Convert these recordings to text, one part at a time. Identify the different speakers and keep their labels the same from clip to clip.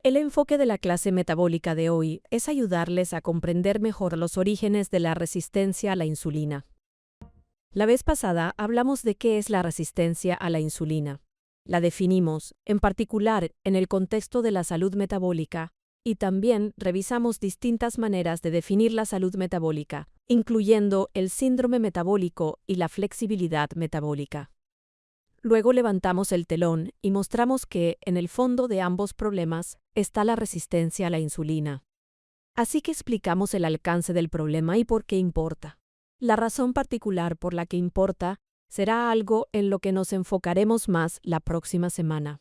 Speaker 1: El enfoque de la clase metabólica de hoy es ayudarles a comprender mejor los orígenes de la resistencia a la insulina. La vez pasada hablamos de qué es la resistencia a la insulina. La definimos, en particular, en el contexto de la salud metabólica, y también revisamos distintas maneras de definir la salud metabólica, incluyendo el síndrome metabólico y la flexibilidad metabólica. Luego levantamos el telón y mostramos que, en el fondo de ambos problemas, está la resistencia a la insulina. Así que explicamos el alcance del problema y por qué importa. La razón particular por la que importa será algo en lo que nos enfocaremos más la próxima semana.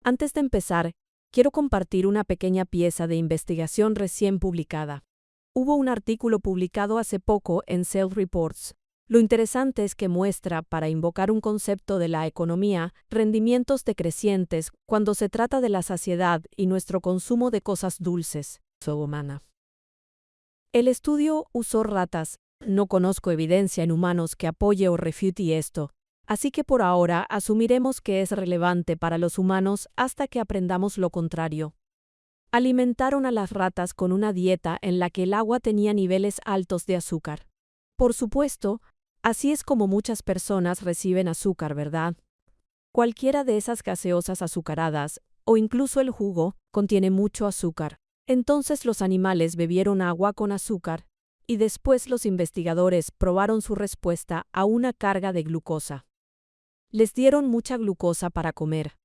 Speaker 1: Antes de empezar, quiero compartir una pequeña pieza de investigación recién publicada. Hubo un artículo publicado hace poco en Cell Reports. Lo interesante es que muestra, para invocar un concepto de la economía, rendimientos decrecientes cuando se trata de la saciedad y nuestro consumo de cosas dulces, humana. El estudio usó ratas. No conozco evidencia en humanos que apoye o refute esto, así que por ahora asumiremos que es relevante para los humanos hasta que aprendamos lo contrario. Alimentaron a las ratas con una dieta en la que el agua tenía niveles altos de azúcar. Por supuesto, así es como muchas personas reciben azúcar, ¿verdad? Cualquiera de esas gaseosas azucaradas, o incluso el jugo, contiene mucho azúcar. Entonces los animales bebieron agua con azúcar, y después los investigadores probaron su respuesta a una carga de glucosa. Les dieron mucha glucosa para comer.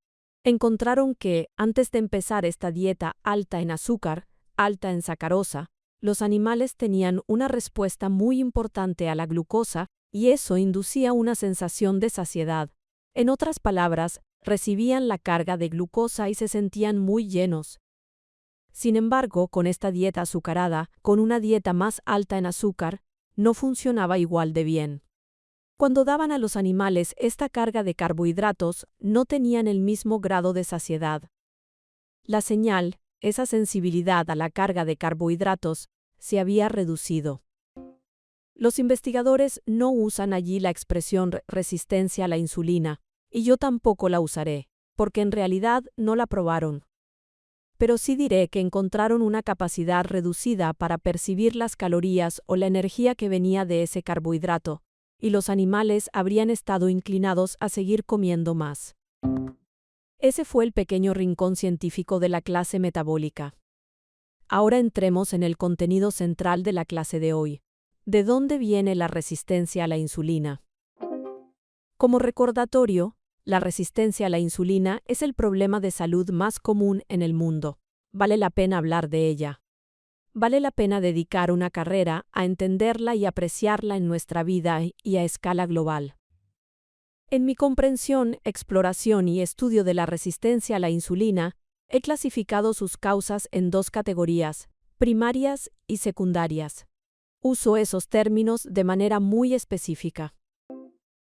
Speaker 1: Encontraron que, antes de empezar esta dieta alta en azúcar, alta en sacarosa, los animales tenían una respuesta muy importante a la glucosa y eso inducía una sensación de saciedad. En otras palabras, recibían la carga de glucosa y se sentían muy llenos. Sin embargo, con esta dieta azucarada, con una dieta más alta en azúcar, no funcionaba igual de bien. Cuando daban a los animales esta carga de carbohidratos, no tenían el mismo grado de saciedad. La señal, esa sensibilidad a la carga de carbohidratos, se había reducido. Los investigadores no usan allí la expresión resistencia a la insulina, y yo tampoco la usaré, porque en realidad no la probaron. Pero sí diré que encontraron una capacidad reducida para percibir las calorías o la energía que venía de ese carbohidrato, y los animales habrían estado inclinados a seguir comiendo más. Ese fue el pequeño rincón científico de la clase metabólica. Ahora entremos en el contenido central de la clase de hoy. ¿De dónde viene la resistencia a la insulina? Como recordatorio, la resistencia a la insulina es el problema de salud más común en el mundo. Vale la pena hablar de ella. Vale la pena dedicar una carrera a entenderla y apreciarla en nuestra vida y a escala global. En mi comprensión, exploración y estudio de la resistencia a la insulina, he clasificado sus causas en dos categorías, primarias y secundarias. Uso esos términos de manera muy específica.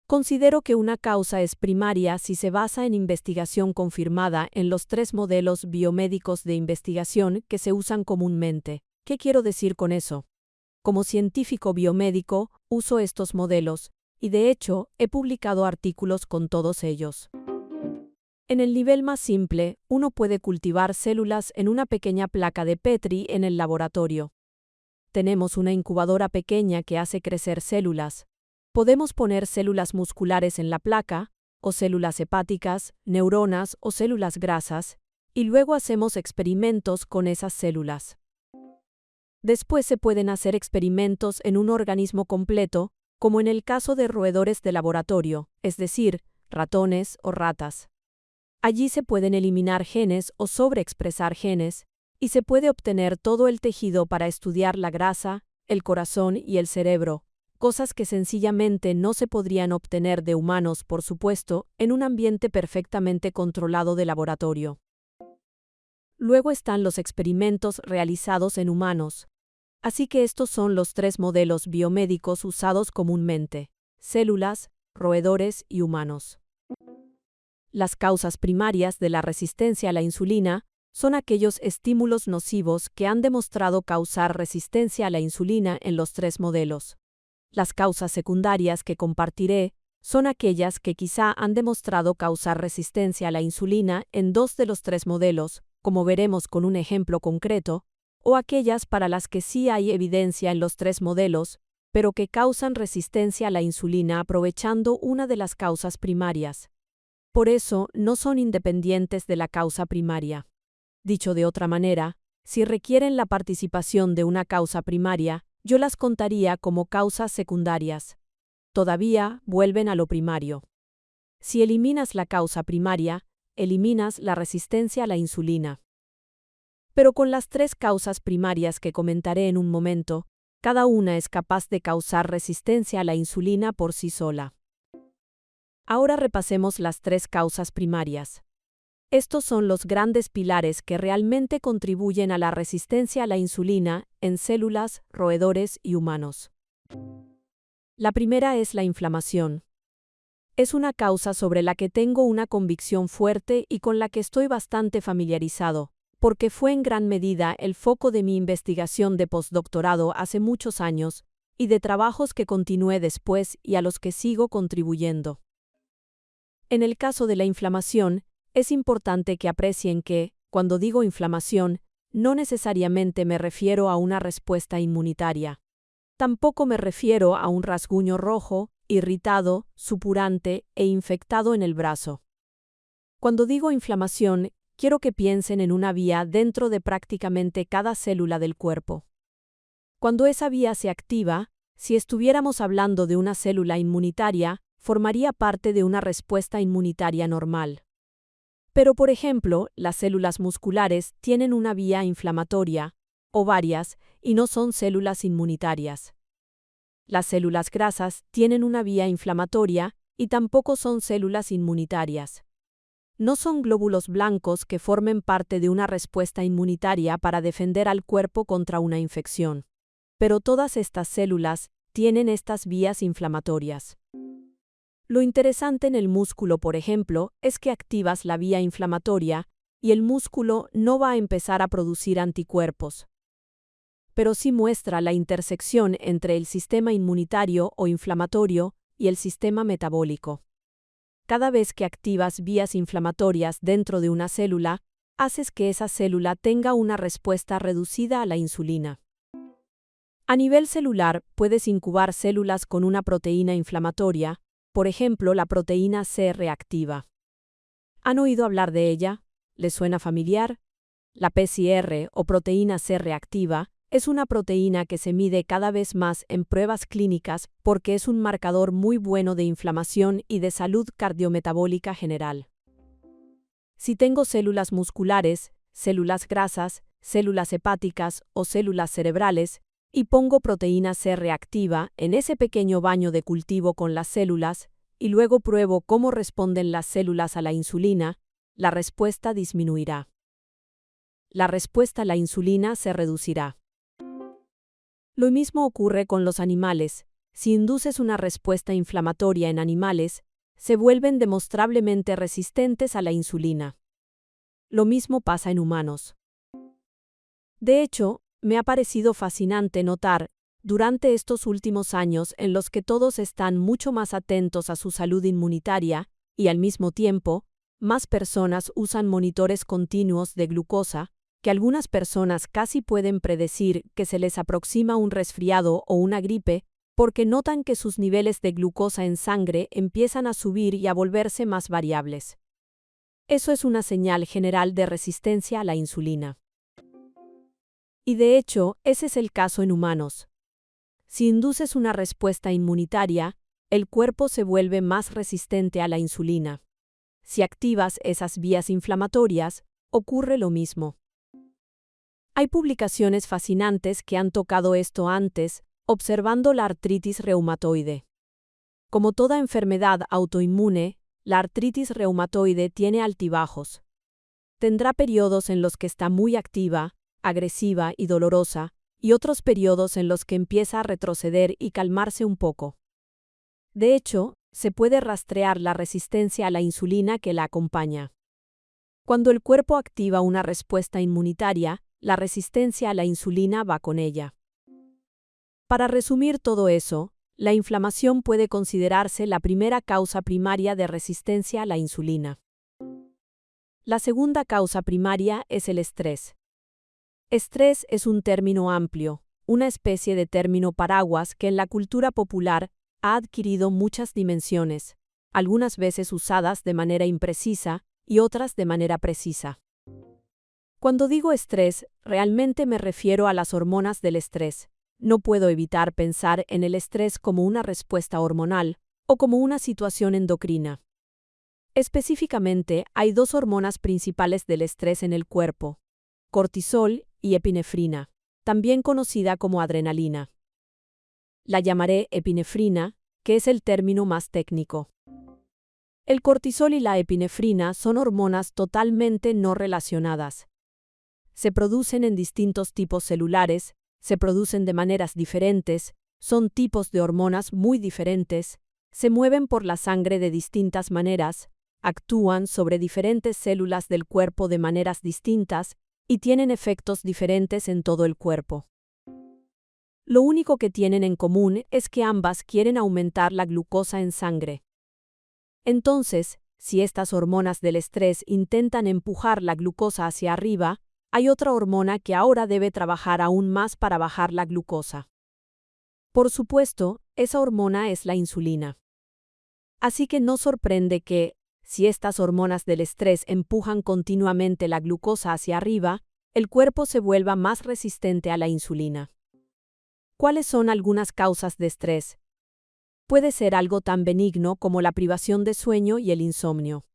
Speaker 1: Considero que una causa es primaria si se basa en investigación confirmada en los 3 modelos biomédicos de investigación que se usan comúnmente. ¿Qué quiero decir con eso? Como científico biomédico, uso estos modelos, y de hecho, he publicado artículos con todos ellos. En el nivel más simple, uno puede cultivar células en una pequeña placa de Petri en el laboratorio. Tenemos una incubadora pequeña que hace crecer células. Podemos poner células musculares en la placa, o células hepáticas, neuronas o células grasas, y luego hacemos experimentos con esas células. Después se pueden hacer experimentos en un organismo completo, como en el caso de roedores de laboratorio, es decir, ratones o ratas. Allí se pueden eliminar genes o sobreexpresar genes, y se puede obtener todo el tejido para estudiar la grasa, el corazón y el cerebro, cosas que sencillamente no se podrían obtener de humanos, por supuesto, en un ambiente perfectamente controlado de laboratorio. Luego están los experimentos realizados en humanos. Así que estos son los 3 modelos biomédicos usados comúnmente: células, roedores y humanos. Las causas primarias de la resistencia a la insulina son aquellos estímulos nocivos que han demostrado causar resistencia a la insulina en los 3 modelos. Las causas secundarias que compartiré son aquellas que quizá han demostrado causar resistencia a la insulina en 2 de los 3 modelos, como veremos con un ejemplo concreto, o aquellas para las que sí hay evidencia en los 3 modelos, pero que causan resistencia a la insulina aprovechando una de las causas primarias. Por eso, no son independientes de la causa primaria. Dicho de otra manera, si requieren la participación de una causa primaria, yo las contaría como causas secundarias. Todavía vuelven a lo primario. Si eliminas la causa primaria, eliminas la resistencia a la insulina. Pero con las 3 causas primarias que comentaré en un momento, cada una es capaz de causar resistencia a la insulina por sí sola. Ahora repasemos las 3 causas primarias. Estos son los grandes pilares que realmente contribuyen a la resistencia a la insulina en células, roedores y humanos. La primera es la inflamación. Es una causa sobre la que tengo una convicción fuerte y con la que estoy bastante familiarizado, porque fue en gran medida el foco de mi investigación de postdoctorado hace muchos años y de trabajos que continué después y a los que sigo contribuyendo. En el caso de la inflamación, es importante que aprecien que, cuando digo inflamación, no necesariamente me refiero a una respuesta inmunitaria. Tampoco me refiero a un rasguño rojo, irritado, supurante e infectado en el brazo. Cuando digo inflamación, quiero que piensen en una vía dentro de prácticamente cada célula del cuerpo. Cuando esa vía se activa, si estuviéramos hablando de una célula inmunitaria, formaría parte de una respuesta inmunitaria normal. Pero, por ejemplo, las células musculares tienen una vía inflamatoria, o varias, y no son células inmunitarias. Las células grasas tienen una vía inflamatoria y tampoco son células inmunitarias. No son glóbulos blancos que formen parte de una respuesta inmunitaria para defender al cuerpo contra una infección. Pero todas estas células tienen estas vías inflamatorias. Lo interesante en el músculo, por ejemplo, es que activas la vía inflamatoria y el músculo no va a empezar a producir anticuerpos. Pero sí muestra la intersección entre el sistema inmunitario o inflamatorio y el sistema metabólico. Cada vez que activas vías inflamatorias dentro de una célula, haces que esa célula tenga una respuesta reducida a la insulina. A nivel celular, puedes incubar células con una proteína inflamatoria, por ejemplo, la proteína C reactiva. ¿Han oído hablar de ella? ¿Les suena familiar? La PCR, o proteína C reactiva, es una proteína que se mide cada vez más en pruebas clínicas porque es un marcador muy bueno de inflamación y de salud cardiometabólica general. Si tengo células musculares, células grasas, células hepáticas o células cerebrales, y pongo proteína C reactiva en ese pequeño baño de cultivo con las células, y luego pruebo cómo responden las células a la insulina, la respuesta disminuirá. La respuesta a la insulina se reducirá. Lo mismo ocurre con los animales. Si induces una respuesta inflamatoria en animales, se vuelven demostrablemente resistentes a la insulina. Lo mismo pasa en humanos. De hecho, me ha parecido fascinante notar, durante estos últimos años en los que todos están mucho más atentos a su salud inmunitaria, y al mismo tiempo, más personas usan monitores continuos de glucosa, que algunas personas casi pueden predecir que se les aproxima un resfriado o una gripe, porque notan que sus niveles de glucosa en sangre empiezan a subir y a volverse más variables. Eso es una señal general de resistencia a la insulina. Y de hecho, ese es el caso en humanos. Si induces una respuesta inmunitaria, el cuerpo se vuelve más resistente a la insulina. Si activas esas vías inflamatorias, ocurre lo mismo. Hay publicaciones fascinantes que han tocado esto antes, observando la artritis reumatoide. Como toda enfermedad autoinmune, la artritis reumatoide tiene altibajos. Tendrá periodos en los que está muy activa, agresiva y dolorosa, y otros periodos en los que empieza a retroceder y calmarse un poco. De hecho, se puede rastrear la resistencia a la insulina que la acompaña. Cuando el cuerpo activa una respuesta inmunitaria, la resistencia a la insulina va con ella. Para resumir todo eso, la inflamación puede considerarse la primera causa primaria de resistencia a la insulina. La segunda causa primaria es el estrés. Estrés es un término amplio, una especie de término paraguas que en la cultura popular ha adquirido muchas dimensiones, algunas veces usadas de manera imprecisa y otras de manera precisa. Cuando digo estrés, realmente me refiero a las hormonas del estrés. No puedo evitar pensar en el estrés como una respuesta hormonal o como una situación endocrina. Específicamente, hay dos hormonas principales del estrés en el cuerpo: cortisol y epinefrina, también conocida como adrenalina. La llamaré epinefrina, que es el término más técnico. El cortisol y la epinefrina son hormonas totalmente no relacionadas. Se producen en distintos tipos celulares, se producen de maneras diferentes, son tipos de hormonas muy diferentes, se mueven por la sangre de distintas maneras, actúan sobre diferentes células del cuerpo de maneras distintas y tienen efectos diferentes en todo el cuerpo. Lo único que tienen en común es que ambas quieren aumentar la glucosa en sangre. Entonces, si estas hormonas del estrés intentan empujar la glucosa hacia arriba, hay otra hormona que ahora debe trabajar aún más para bajar la glucosa. Por supuesto, esa hormona es la insulina. Así que no sorprende que, si estas hormonas del estrés empujan continuamente la glucosa hacia arriba, el cuerpo se vuelva más resistente a la insulina. ¿Cuáles son algunas causas de estrés? Puede ser algo tan benigno como la privación de sueño y el insomnio.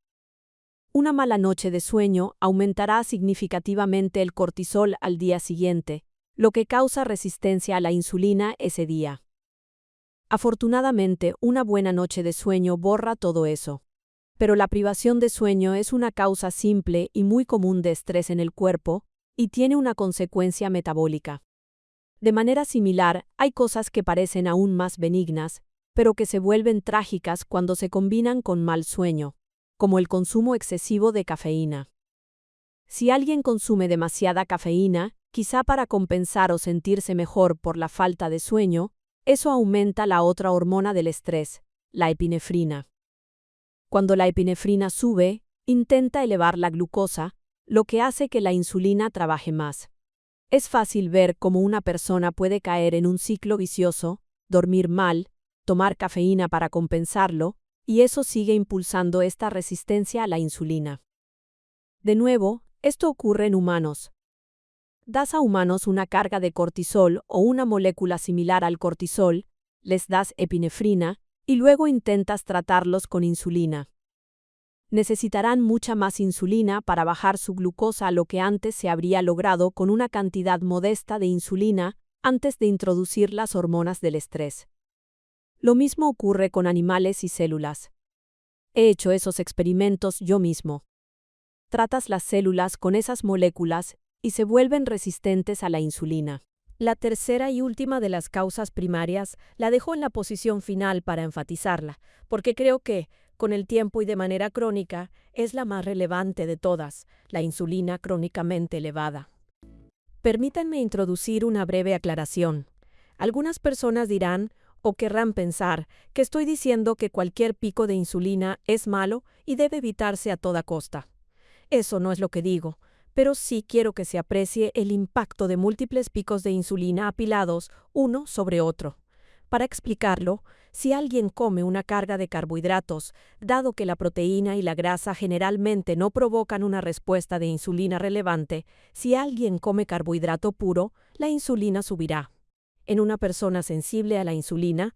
Speaker 1: Una mala noche de sueño aumentará significativamente el cortisol al día siguiente, lo que causa resistencia a la insulina ese día. Afortunadamente, una buena noche de sueño borra todo eso. Pero la privación de sueño es una causa simple y muy común de estrés en el cuerpo y tiene una consecuencia metabólica. De manera similar, hay cosas que parecen aún más benignas, pero que se vuelven trágicas cuando se combinan con mal sueño, como el consumo excesivo de cafeína. Si alguien consume demasiada cafeína, quizá para compensar o sentirse mejor por la falta de sueño, eso aumenta la otra hormona del estrés, la epinefrina. Cuando la epinefrina sube, intenta elevar la glucosa, lo que hace que la insulina trabaje más. Es fácil ver cómo una persona puede caer en un ciclo vicioso, dormir mal, tomar cafeína para compensarlo, y eso sigue impulsando esta resistencia a la insulina. De nuevo, esto ocurre en humanos. Das a humanos una carga de cortisol o una molécula similar al cortisol, les das epinefrina, y luego intentas tratarlos con insulina. Necesitarán mucha más insulina para bajar su glucosa a lo que antes se habría logrado con una cantidad modesta de insulina antes de introducir las hormonas del estrés. Lo mismo ocurre con animales y células. He hecho esos experimentos yo mismo. Tratas las células con esas moléculas y se vuelven resistentes a la insulina. La tercera y última de las causas primarias la dejo en la posición final para enfatizarla, porque creo que, con el tiempo y de manera crónica, es la más relevante de todas, la insulina crónicamente elevada. Permítanme introducir una breve aclaración. Algunas personas dirán o querrán pensar que estoy diciendo que cualquier pico de insulina es malo y debe evitarse a toda costa. Eso no es lo que digo, pero sí quiero que se aprecie el impacto de múltiples picos de insulina apilados uno sobre otro. Para explicarlo, si alguien come una carga de carbohidratos, dado que la proteína y la grasa generalmente no provocan una respuesta de insulina relevante, si alguien come carbohidrato puro, la insulina subirá. En una persona sensible a la insulina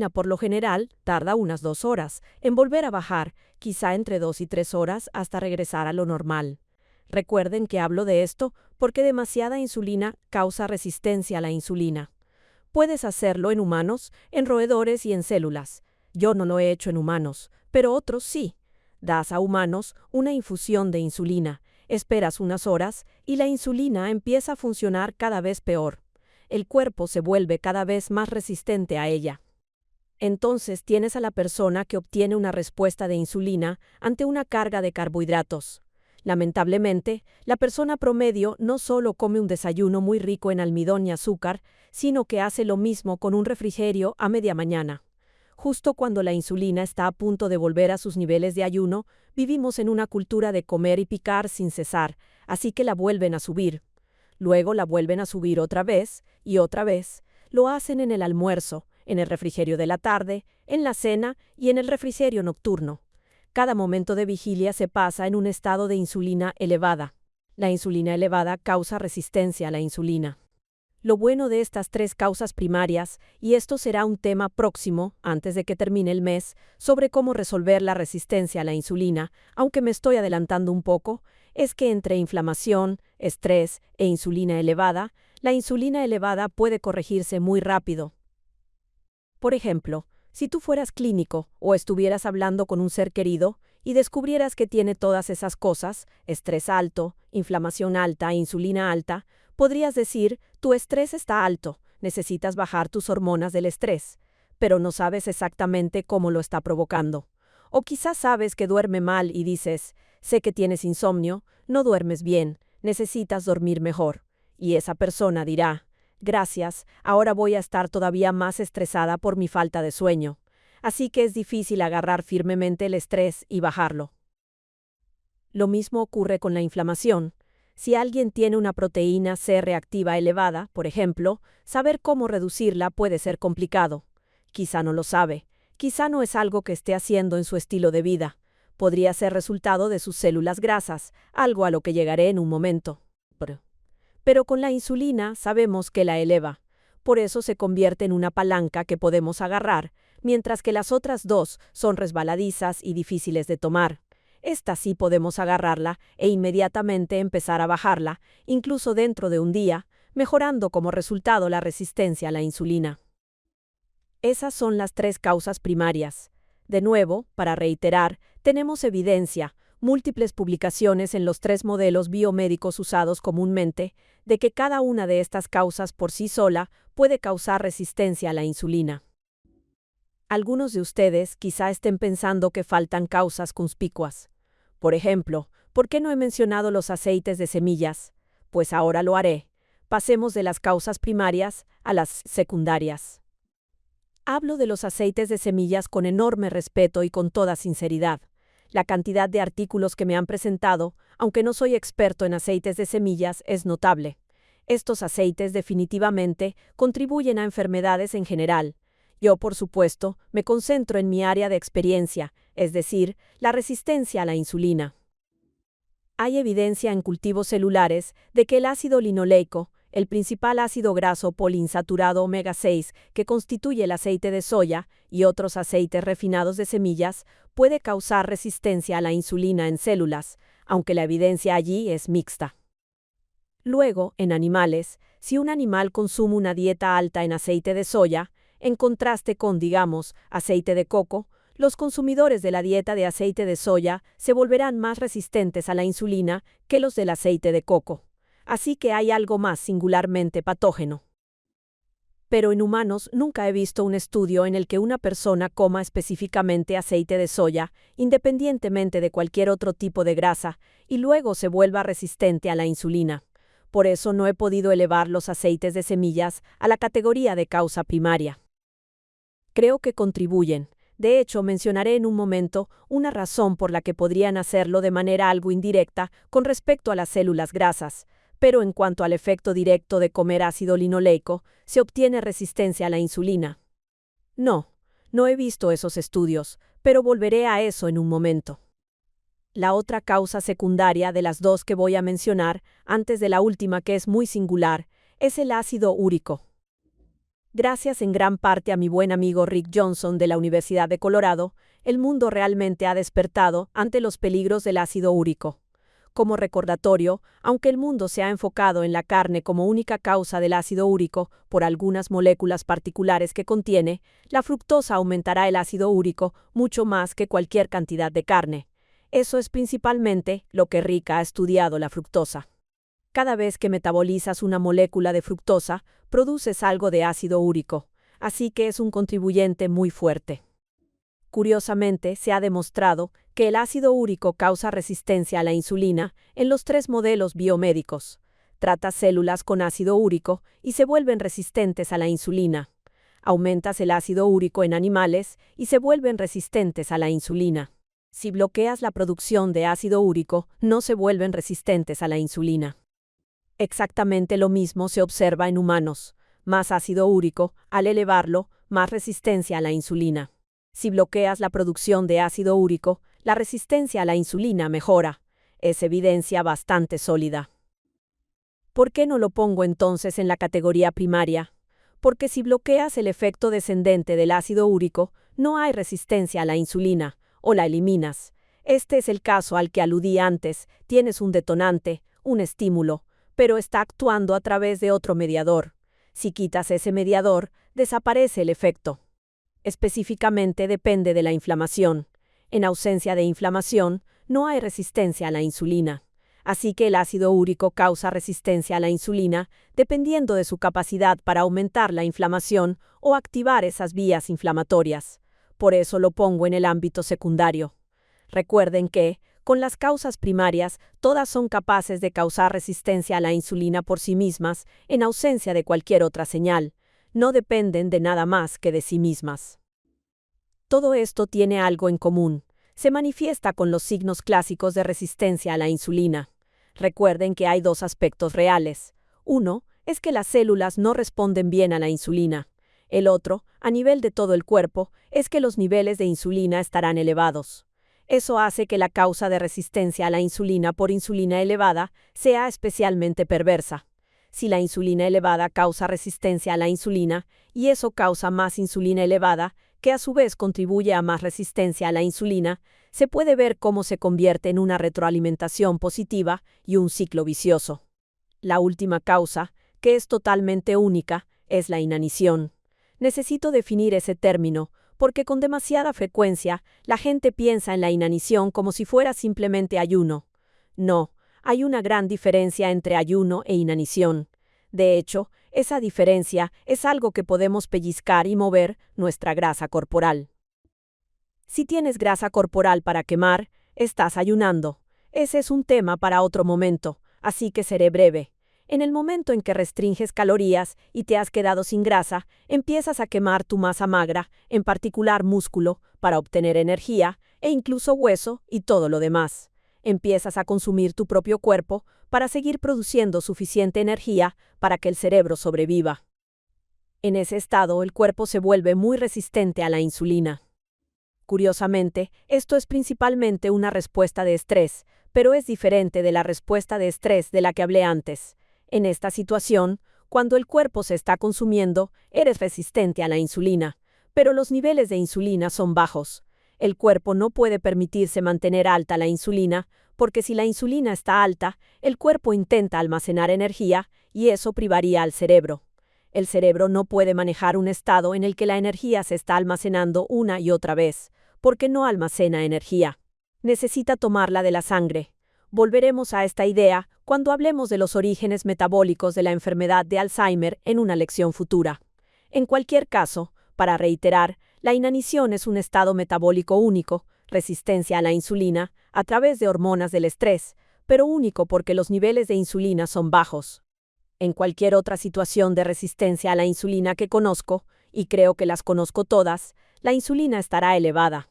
Speaker 1: por lo general tarda unas 2 horas en volver a bajar, quizá entre 2 y 3 horas hasta regresar a lo normal. Recuerden que hablo de esto porque demasiada insulina causa resistencia a la insulina. Puedes hacerlo en humanos, en roedores y en células. Yo no lo he hecho en humanos, pero otros sí. Das a humanos una infusión de insulina, esperas unas horas y la insulina empieza a funcionar cada vez peor. El cuerpo se vuelve cada vez más resistente a ella. Entonces tienes a la persona que obtiene una respuesta de insulina ante una carga de carbohidratos. Lamentablemente, la persona promedio no solo come un desayuno muy rico en almidón y azúcar, sino que hace lo mismo con un refrigerio a media mañana. Justo cuando la insulina está a punto de volver a sus niveles de ayuno, vivimos en una cultura de comer y picar sin cesar, así que la vuelven a subir. Luego la vuelven a subir otra vez y otra vez. Lo hacen en el almuerzo, en el refrigerio de la tarde, en la cena y en el refrigerio nocturno. Cada momento de vigilia se pasa en un estado de insulina elevada. La insulina elevada causa resistencia a la insulina. Lo bueno de estas tres causas primarias, y esto será un tema próximo, antes de que termine el mes, sobre cómo resolver la resistencia a la insulina, aunque me estoy adelantando un poco, es que entre inflamación, estrés e insulina elevada, la insulina elevada puede corregirse muy rápido. Por ejemplo, si tú fueras clínico o estuvieras hablando con un ser querido y descubrieras que tiene todas esas cosas, estrés alto, inflamación alta, insulina alta, podrías decir, tu estrés está alto, necesitas bajar tus hormonas del estrés, pero no sabes exactamente cómo lo está provocando. O quizás sabes que duerme mal y dices, sé que tienes insomnio, no duermes bien, necesitas dormir mejor. Y esa persona dirá, gracias, ahora voy a estar todavía más estresada por mi falta de sueño. Así que es difícil agarrar firmemente el estrés y bajarlo. Lo mismo ocurre con la inflamación. Si alguien tiene una proteína C reactiva elevada, por ejemplo, saber cómo reducirla puede ser complicado. Quizá no lo sabe, quizá no es algo que esté haciendo en su estilo de vida. Podría ser resultado de sus células grasas, algo a lo que llegaré en un momento. Pero con la insulina sabemos que la eleva. Por eso se convierte en una palanca que podemos agarrar, mientras que las otras dos son resbaladizas y difíciles de tomar. Esta sí podemos agarrarla e inmediatamente empezar a bajarla, incluso dentro de un día, mejorando como resultado la resistencia a la insulina. Esas son las tres causas primarias. De nuevo, para reiterar, tenemos evidencia, múltiples publicaciones en los tres modelos biomédicos usados comúnmente, de que cada una de estas causas por sí sola puede causar resistencia a la insulina. Algunos de ustedes quizá estén pensando que faltan causas conspicuas. Por ejemplo, ¿por qué no he mencionado los aceites de semillas? Pues ahora lo haré. Pasemos de las causas primarias a las secundarias. Hablo de los aceites de semillas con enorme respeto y con toda sinceridad. La cantidad de artículos que me han presentado, aunque no soy experto en aceites de semillas, es notable. Estos aceites definitivamente contribuyen a enfermedades en general. Yo, por supuesto, me concentro en mi área de experiencia, es decir, la resistencia a la insulina. Hay evidencia en cultivos celulares de que el ácido linoleico, el principal ácido graso poliinsaturado omega 6 que constituye el aceite de soya y otros aceites refinados de semillas, puede causar resistencia a la insulina en células, aunque la evidencia allí es mixta. Luego, en animales, si un animal consume una dieta alta en aceite de soya, en contraste con, digamos, aceite de coco, los consumidores de la dieta de aceite de soya se volverán más resistentes a la insulina que los del aceite de coco. Así que hay algo más singularmente patógeno. Pero en humanos nunca he visto un estudio en el que una persona coma específicamente aceite de soya, independientemente de cualquier otro tipo de grasa, y luego se vuelva resistente a la insulina. Por eso no he podido elevar los aceites de semillas a la categoría de causa primaria. Creo que contribuyen. De hecho, mencionaré en un momento una razón por la que podrían hacerlo de manera algo indirecta con respecto a las células grasas. Pero en cuanto al efecto directo de comer ácido linoleico, se obtiene resistencia a la insulina. No he visto esos estudios, pero volveré a eso en un momento. La otra causa secundaria de las dos que voy a mencionar, antes de la última que es muy singular, es el ácido úrico. Gracias en gran parte a mi buen amigo Rick Johnson de la Universidad de Colorado, el mundo realmente ha despertado ante los peligros del ácido úrico. Como recordatorio, aunque el mundo se ha enfocado en la carne como única causa del ácido úrico por algunas moléculas particulares que contiene, la fructosa aumentará el ácido úrico mucho más que cualquier cantidad de carne. Eso es principalmente lo que Rick ha estudiado la fructosa. Cada vez que metabolizas una molécula de fructosa, produces algo de ácido úrico, así que es un contribuyente muy fuerte. curiosamente se ha demostrado que el ácido úrico causa resistencia a la insulina en los 3 modelos biomédicos. Tratas células con ácido úrico y se vuelven resistentes a la insulina. Aumentas el ácido úrico en animales y se vuelven resistentes a la insulina. Si bloqueas la producción de ácido úrico, no se vuelven resistentes a la insulina. Exactamente lo mismo se observa en humanos. Más ácido úrico, al elevarlo, más resistencia a la insulina. Si bloqueas la producción de ácido úrico, la resistencia a la insulina mejora. Es evidencia bastante sólida. ¿Por qué no lo pongo entonces en la categoría primaria? Porque si bloqueas el efecto descendente del ácido úrico, no hay resistencia a la insulina, o la eliminas. Este es el caso al que aludí antes. Tienes un detonante, un estímulo, pero está actuando a través de otro mediador. Si quitas ese mediador, desaparece el efecto. Específicamente depende de la inflamación. En ausencia de inflamación, no hay resistencia a la insulina. Así que el ácido úrico causa resistencia a la insulina dependiendo de su capacidad para aumentar la inflamación o activar esas vías inflamatorias. Por eso lo pongo en el ámbito secundario. Recuerden que, con las causas primarias, todas son capaces de causar resistencia a la insulina por sí mismas, en ausencia de cualquier otra señal. No dependen de nada más que de sí mismas. Todo esto tiene algo en común. Se manifiesta con los signos clásicos de resistencia a la insulina. Recuerden que hay 2 aspectos reales. Uno es que las células no responden bien a la insulina. El otro, a nivel de todo el cuerpo, es que los niveles de insulina estarán elevados. Eso hace que la causa de resistencia a la insulina por insulina elevada sea especialmente perversa. Si la insulina elevada causa resistencia a la insulina, y eso causa más insulina elevada, que a su vez contribuye a más resistencia a la insulina, se puede ver cómo se convierte en una retroalimentación positiva y un ciclo vicioso. La última causa, que es totalmente única, es la inanición. Necesito definir ese término, porque con demasiada frecuencia la gente piensa en la inanición como si fuera simplemente ayuno. No, hay una gran diferencia entre ayuno e inanición. De hecho, esa diferencia es algo que podemos pellizcar y mover: nuestra grasa corporal. Si tienes grasa corporal para quemar, estás ayunando. Ese es un tema para otro momento, así que seré breve. En el momento en que restringes calorías y te has quedado sin grasa, empiezas a quemar tu masa magra, en particular músculo, para obtener energía, e incluso hueso y todo lo demás. Empiezas a consumir tu propio cuerpo para seguir produciendo suficiente energía para que el cerebro sobreviva. En ese estado, el cuerpo se vuelve muy resistente a la insulina. Curiosamente, esto es principalmente una respuesta de estrés, pero es diferente de la respuesta de estrés de la que hablé antes. En esta situación, cuando el cuerpo se está consumiendo, eres resistente a la insulina, pero los niveles de insulina son bajos. El cuerpo no puede permitirse mantener alta la insulina, porque si la insulina está alta, el cuerpo intenta almacenar energía y eso privaría al cerebro. El cerebro no puede manejar un estado en el que la energía se está almacenando una y otra vez, porque no almacena energía. Necesita tomarla de la sangre. Volveremos a esta idea cuando hablemos de los orígenes metabólicos de la enfermedad de Alzheimer en una lección futura. En cualquier caso, para reiterar, la inanición es un estado metabólico único, resistencia a la insulina, a través de hormonas del estrés, pero único porque los niveles de insulina son bajos. En cualquier otra situación de resistencia a la insulina que conozco, y creo que las conozco todas, la insulina estará elevada.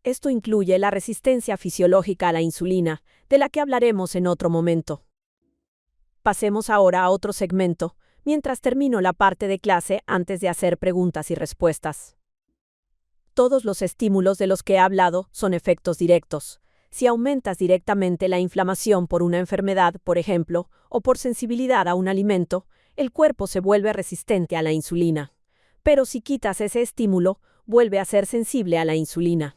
Speaker 1: Esto incluye la resistencia fisiológica a la insulina, de la que hablaremos en otro momento. Pasemos ahora a otro segmento, mientras termino la parte de clase antes de hacer preguntas y respuestas. Todos los estímulos de los que he hablado son efectos directos. Si aumentas directamente la inflamación por una enfermedad, por ejemplo, o por sensibilidad a un alimento, el cuerpo se vuelve resistente a la insulina. Pero si quitas ese estímulo, vuelve a ser sensible a la insulina.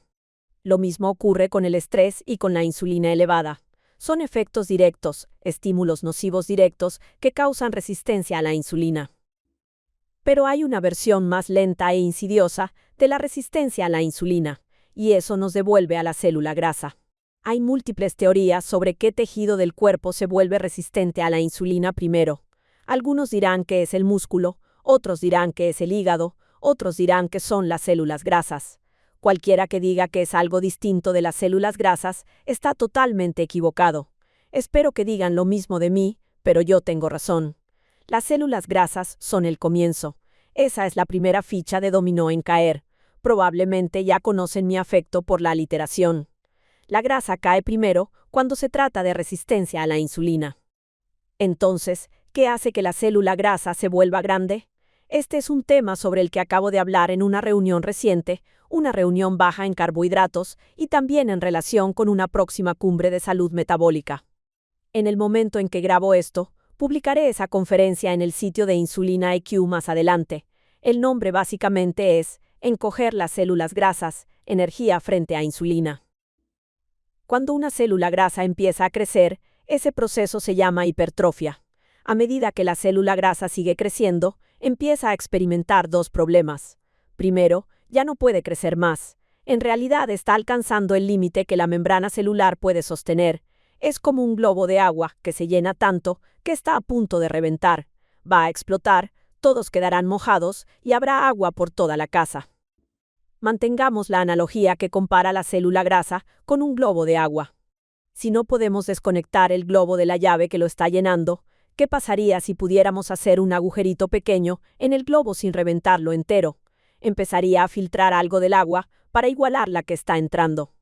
Speaker 1: Lo mismo ocurre con el estrés y con la insulina elevada. Son efectos directos, estímulos nocivos directos que causan resistencia a la insulina. Pero hay una versión más lenta e insidiosa de la resistencia a la insulina, y eso nos devuelve a la célula grasa. Hay múltiples teorías sobre qué tejido del cuerpo se vuelve resistente a la insulina primero. Algunos dirán que es el músculo, otros dirán que es el hígado, otros dirán que son las células grasas. Cualquiera que diga que es algo distinto de las células grasas está totalmente equivocado. Espero que digan lo mismo de mí, pero yo tengo razón. Las células grasas son el comienzo. Esa es la primera ficha de dominó en caer. Probablemente ya conocen mi afecto por la aliteración. La grasa cae primero cuando se trata de resistencia a la insulina. Entonces, ¿qué hace que la célula grasa se vuelva grande? Este es un tema sobre el que acabo de hablar en una reunión reciente, una reunión baja en carbohidratos y también en relación con una próxima cumbre de salud metabólica. En el momento en que grabo esto, publicaré esa conferencia en el sitio de Insulina IQ más adelante. El nombre básicamente es Encoger las células grasas, energía frente a insulina. Cuando una célula grasa empieza a crecer, ese proceso se llama hipertrofia. A medida que la célula grasa sigue creciendo, empieza a experimentar dos problemas. Primero, ya no puede crecer más. En realidad está alcanzando el límite que la membrana celular puede sostener. Es como un globo de agua que se llena tanto que está a punto de reventar. Va a explotar, todos quedarán mojados y habrá agua por toda la casa. Mantengamos la analogía que compara la célula grasa con un globo de agua. Si no podemos desconectar el globo de la llave que lo está llenando, ¿qué pasaría si pudiéramos hacer un agujerito pequeño en el globo sin reventarlo entero? Empezaría a filtrar algo del agua para igualar la que está entrando.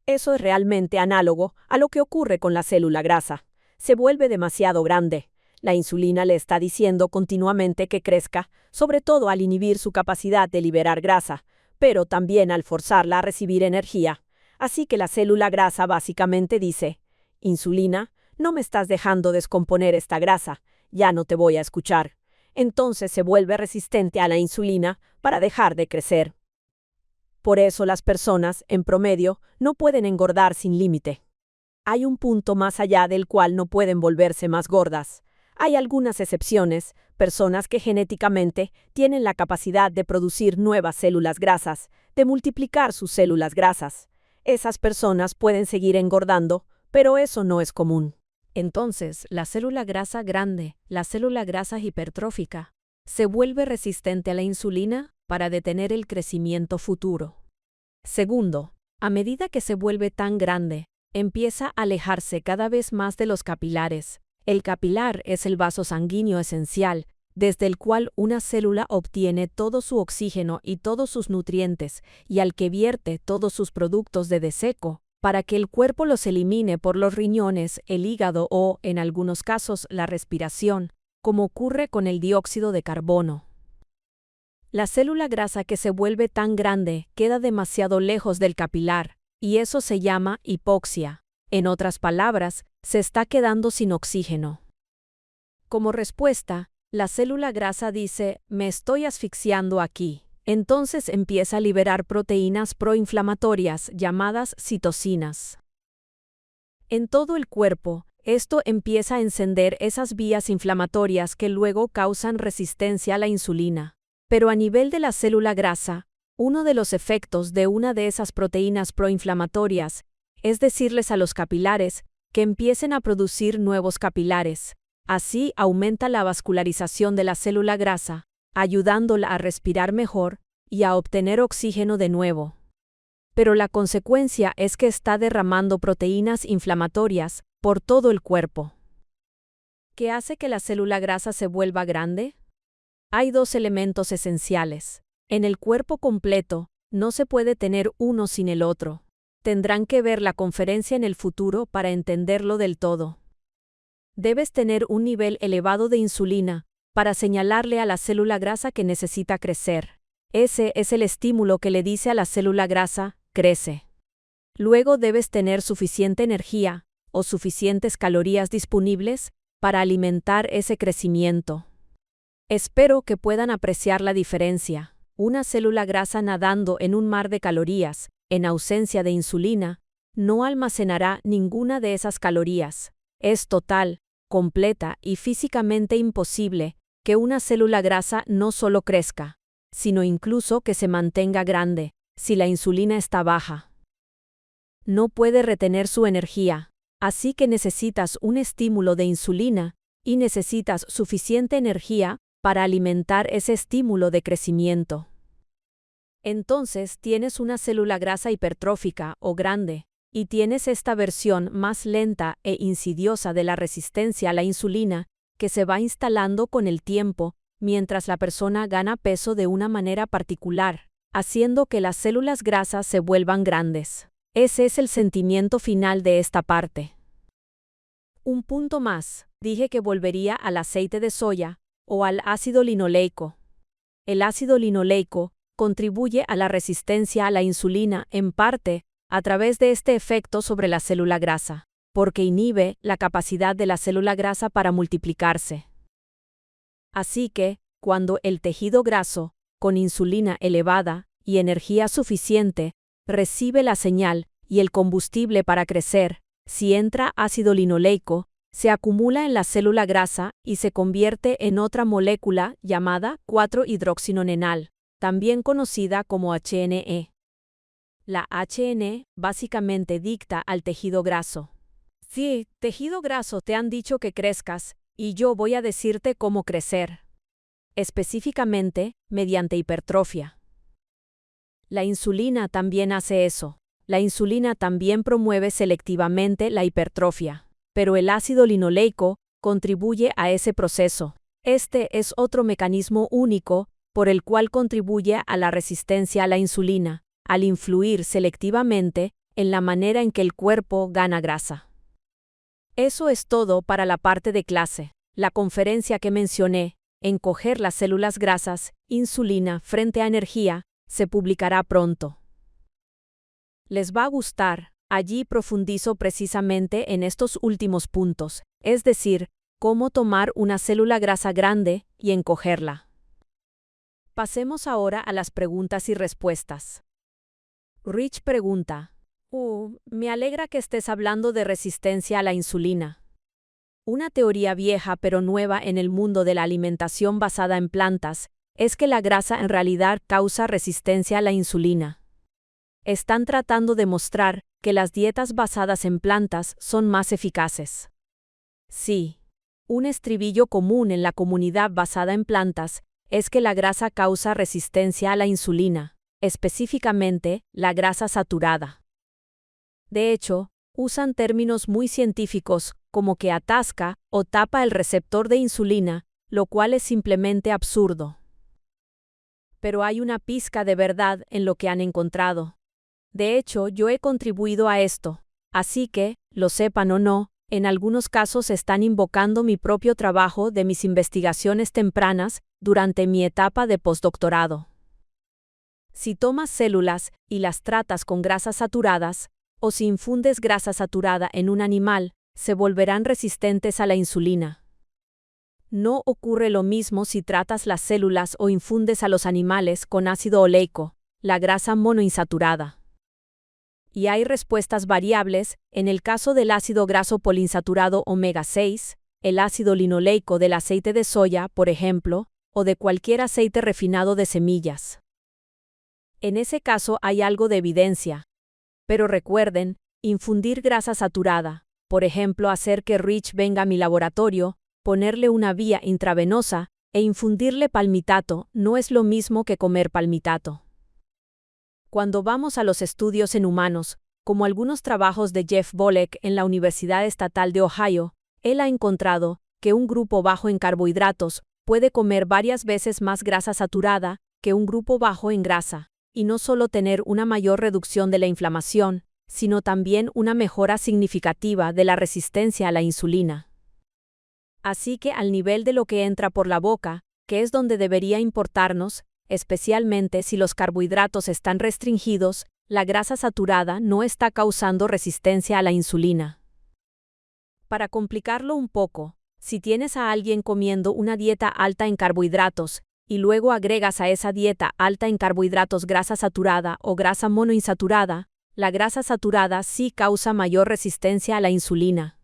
Speaker 1: Eso es realmente análogo a lo que ocurre con la célula grasa. Se vuelve demasiado grande. La insulina le está diciendo continuamente que crezca, sobre todo al inhibir su capacidad de liberar grasa, pero también al forzarla a recibir energía. Así que la célula grasa básicamente dice: insulina, no me estás dejando descomponer esta grasa, ya no te voy a escuchar. Entonces se vuelve resistente a la insulina para dejar de crecer. Por eso las personas, en promedio, no pueden engordar sin límite. Hay un punto más allá del cual no pueden volverse más gordas. Hay algunas excepciones, personas que genéticamente tienen la capacidad de producir nuevas células grasas, de multiplicar sus células grasas. Esas personas pueden seguir engordando, pero eso no es común. Entonces, la célula grasa grande, la célula grasa hipertrófica, se vuelve resistente a la insulina para detener el crecimiento futuro. Segundo, a medida que se vuelve tan grande, empieza a alejarse cada vez más de los capilares. El capilar es el vaso sanguíneo esencial, desde el cual una célula obtiene todo su oxígeno y todos sus nutrientes, y al que vierte todos sus productos de deseco, para que el cuerpo los elimine por los riñones, el hígado o, en algunos casos, la respiración, como ocurre con el dióxido de carbono. La célula grasa que se vuelve tan grande queda demasiado lejos del capilar, y eso se llama hipoxia. En otras palabras, se está quedando sin oxígeno. Como respuesta, la célula grasa dice: me estoy asfixiando aquí. Entonces empieza a liberar proteínas proinflamatorias llamadas citocinas. En todo el cuerpo, esto empieza a encender esas vías inflamatorias que luego causan resistencia a la insulina. Pero a nivel de la célula grasa, uno de los efectos de una de esas proteínas proinflamatorias es decirles a los capilares que empiecen a producir nuevos capilares. Así aumenta la vascularización de la célula grasa, ayudándola a respirar mejor y a obtener oxígeno de nuevo. Pero la consecuencia es que está derramando proteínas inflamatorias por todo el cuerpo. ¿Qué hace que la célula grasa se vuelva grande? Hay dos elementos esenciales. En el cuerpo completo, no se puede tener uno sin el otro. Tendrán que ver la conferencia en el futuro para entenderlo del todo. Debes tener un nivel elevado de insulina para señalarle a la célula grasa que necesita crecer. Ese es el estímulo que le dice a la célula grasa: crece. Luego debes tener suficiente energía o suficientes calorías disponibles para alimentar ese crecimiento. Espero que puedan apreciar la diferencia. Una célula grasa nadando en un mar de calorías, en ausencia de insulina, no almacenará ninguna de esas calorías. Es total, completa y físicamente imposible que una célula grasa no solo crezca, sino incluso que se mantenga grande, si la insulina está baja. No puede retener su energía, así que necesitas un estímulo de insulina y necesitas suficiente energía para alimentar ese estímulo de crecimiento. Entonces tienes una célula grasa hipertrófica o grande, y tienes esta versión más lenta e insidiosa de la resistencia a la insulina que se va instalando con el tiempo mientras la persona gana peso de una manera particular, haciendo que las células grasas se vuelvan grandes. Ese es el sentimiento final de esta parte. Un punto más, dije que volvería al aceite de soya o al ácido linoleico. El ácido linoleico contribuye a la resistencia a la insulina en parte a través de este efecto sobre la célula grasa, porque inhibe la capacidad de la célula grasa para multiplicarse. Así que, cuando el tejido graso, con insulina elevada y energía suficiente, recibe la señal y el combustible para crecer, si entra ácido linoleico, se acumula en la célula grasa y se convierte en otra molécula llamada 4-hidroxinonenal, también conocida como HNE. La HNE básicamente dicta al tejido graso. Sí, tejido graso, te han dicho que crezcas, y yo voy a decirte cómo crecer. Específicamente, mediante hipertrofia. La insulina también hace eso. La insulina también promueve selectivamente la hipertrofia, pero el ácido linoleico contribuye a ese proceso. Este es otro mecanismo único por el cual contribuye a la resistencia a la insulina, al influir selectivamente en la manera en que el cuerpo gana grasa. Eso es todo para la parte de clase. La conferencia que mencioné, Encoger las células grasas, insulina frente a energía, se publicará pronto. Les va a gustar, allí profundizo precisamente en estos últimos puntos, es decir, cómo tomar una célula grasa grande y encogerla. Pasemos ahora a las preguntas y respuestas. Rich pregunta: me alegra que estés hablando de resistencia a la insulina. Una teoría vieja pero nueva en el mundo de la alimentación basada en plantas es que la grasa en realidad causa resistencia a la insulina. Están tratando de mostrar que las dietas basadas en plantas son más eficaces. Sí. Un estribillo común en la comunidad basada en plantas es que la grasa causa resistencia a la insulina, específicamente la grasa saturada. De hecho, usan términos muy científicos como que atasca o tapa el receptor de insulina, lo cual es simplemente absurdo. Pero hay una pizca de verdad en lo que han encontrado. De hecho, yo he contribuido a esto, así que, lo sepan o no, en algunos casos están invocando mi propio trabajo de mis investigaciones tempranas durante mi etapa de postdoctorado. Si tomas células y las tratas con grasas saturadas, o si infundes grasa saturada en un animal, se volverán resistentes a la insulina. No ocurre lo mismo si tratas las células o infundes a los animales con ácido oleico, la grasa monoinsaturada. Y hay respuestas variables en el caso del ácido graso poliinsaturado omega 6, el ácido linoleico del aceite de soya, por ejemplo, o de cualquier aceite refinado de semillas. En ese caso hay algo de evidencia. Pero recuerden, infundir grasa saturada, por ejemplo hacer que Rich venga a mi laboratorio, ponerle una vía intravenosa e infundirle palmitato no es lo mismo que comer palmitato. Cuando vamos a los estudios en humanos, como algunos trabajos de Jeff Bolek en la Universidad Estatal de Ohio, él ha encontrado que un grupo bajo en carbohidratos puede comer varias veces más grasa saturada que un grupo bajo en grasa, y no solo tener una mayor reducción de la inflamación, sino también una mejora significativa de la resistencia a la insulina. Así que al nivel de lo que entra por la boca, que es donde debería importarnos, especialmente si los carbohidratos están restringidos, la grasa saturada no está causando resistencia a la insulina. Para complicarlo un poco, si tienes a alguien comiendo una dieta alta en carbohidratos, y luego agregas a esa dieta alta en carbohidratos grasa saturada o grasa monoinsaturada, la grasa saturada sí causa mayor resistencia a la insulina.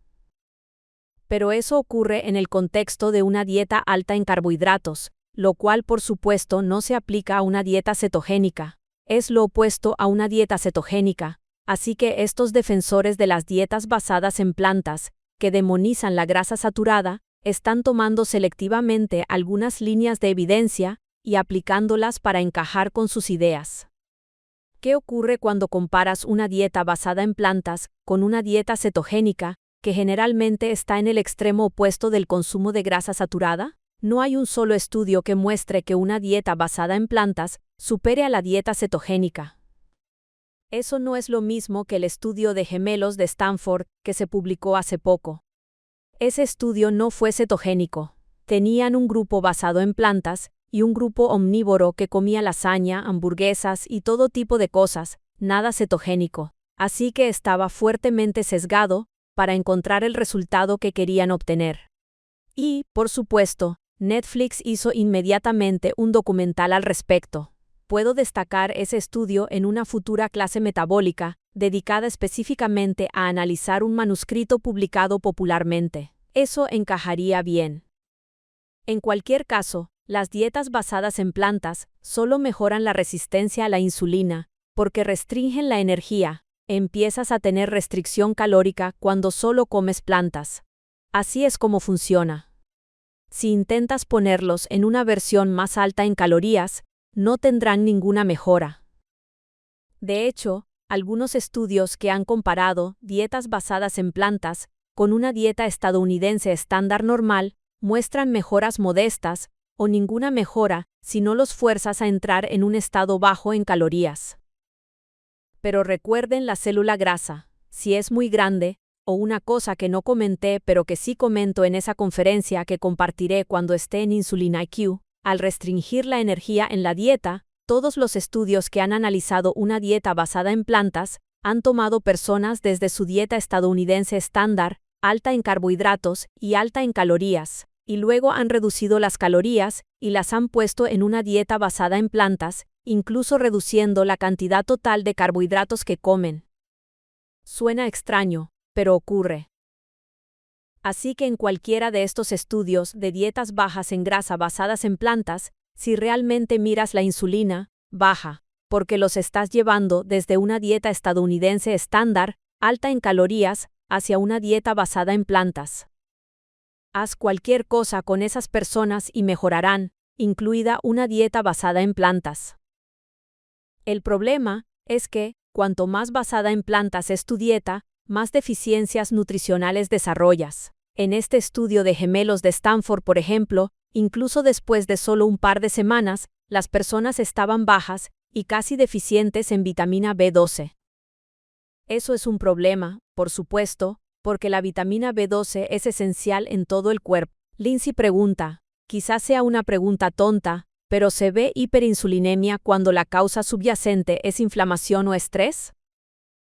Speaker 1: Pero eso ocurre en el contexto de una dieta alta en carbohidratos, lo cual por supuesto no se aplica a una dieta cetogénica. Es lo opuesto a una dieta cetogénica, así que estos defensores de las dietas basadas en plantas, que demonizan la grasa saturada, están tomando selectivamente algunas líneas de evidencia y aplicándolas para encajar con sus ideas. ¿Qué ocurre cuando comparas una dieta basada en plantas con una dieta cetogénica, que generalmente está en el extremo opuesto del consumo de grasa saturada? No hay un solo estudio que muestre que una dieta basada en plantas supere a la dieta cetogénica. Eso no es lo mismo que el estudio de gemelos de Stanford que se publicó hace poco. Ese estudio no fue cetogénico. Tenían un grupo basado en plantas y un grupo omnívoro que comía lasaña, hamburguesas y todo tipo de cosas, nada cetogénico. Así que estaba fuertemente sesgado para encontrar el resultado que querían obtener. Y, por supuesto, Netflix hizo inmediatamente un documental al respecto. Puedo destacar ese estudio en una futura clase metabólica, dedicada específicamente a analizar un manuscrito publicado popularmente. Eso encajaría bien. En cualquier caso, las dietas basadas en plantas solo mejoran la resistencia a la insulina, porque restringen la energía. Empiezas a tener restricción calórica cuando solo comes plantas. Así es como funciona. Si intentas ponerlos en una versión más alta en calorías, no tendrán ninguna mejora. De hecho, algunos estudios que han comparado dietas basadas en plantas con una dieta estadounidense estándar normal muestran mejoras modestas o ninguna mejora si no los fuerzas a entrar en un estado bajo en calorías. Pero recuerden la célula grasa, si es muy grande, o una cosa que no comenté pero que sí comento en esa conferencia que compartiré cuando esté en Insulin IQ, al restringir la energía en la dieta, todos los estudios que han analizado una dieta basada en plantas han tomado personas desde su dieta estadounidense estándar, alta en carbohidratos y alta en calorías, y luego han reducido las calorías y las han puesto en una dieta basada en plantas, incluso reduciendo la cantidad total de carbohidratos que comen. Suena extraño, pero ocurre. Así que en cualquiera de estos estudios de dietas bajas en grasa basadas en plantas, si realmente miras la insulina, baja, porque los estás llevando desde una dieta estadounidense estándar, alta en calorías, hacia una dieta basada en plantas. Haz cualquier cosa con esas personas y mejorarán, incluida una dieta basada en plantas. El problema es que, cuanto más basada en plantas es tu dieta, más deficiencias nutricionales desarrollas. En este estudio de gemelos de Stanford, por ejemplo, incluso después de solo un par de semanas, las personas estaban bajas y casi deficientes en vitamina B12. Eso es un problema, por supuesto, porque la vitamina B12 es esencial en todo el cuerpo. Lindsay pregunta, quizás sea una pregunta tonta, pero ¿se ve hiperinsulinemia cuando la causa subyacente es inflamación o estrés?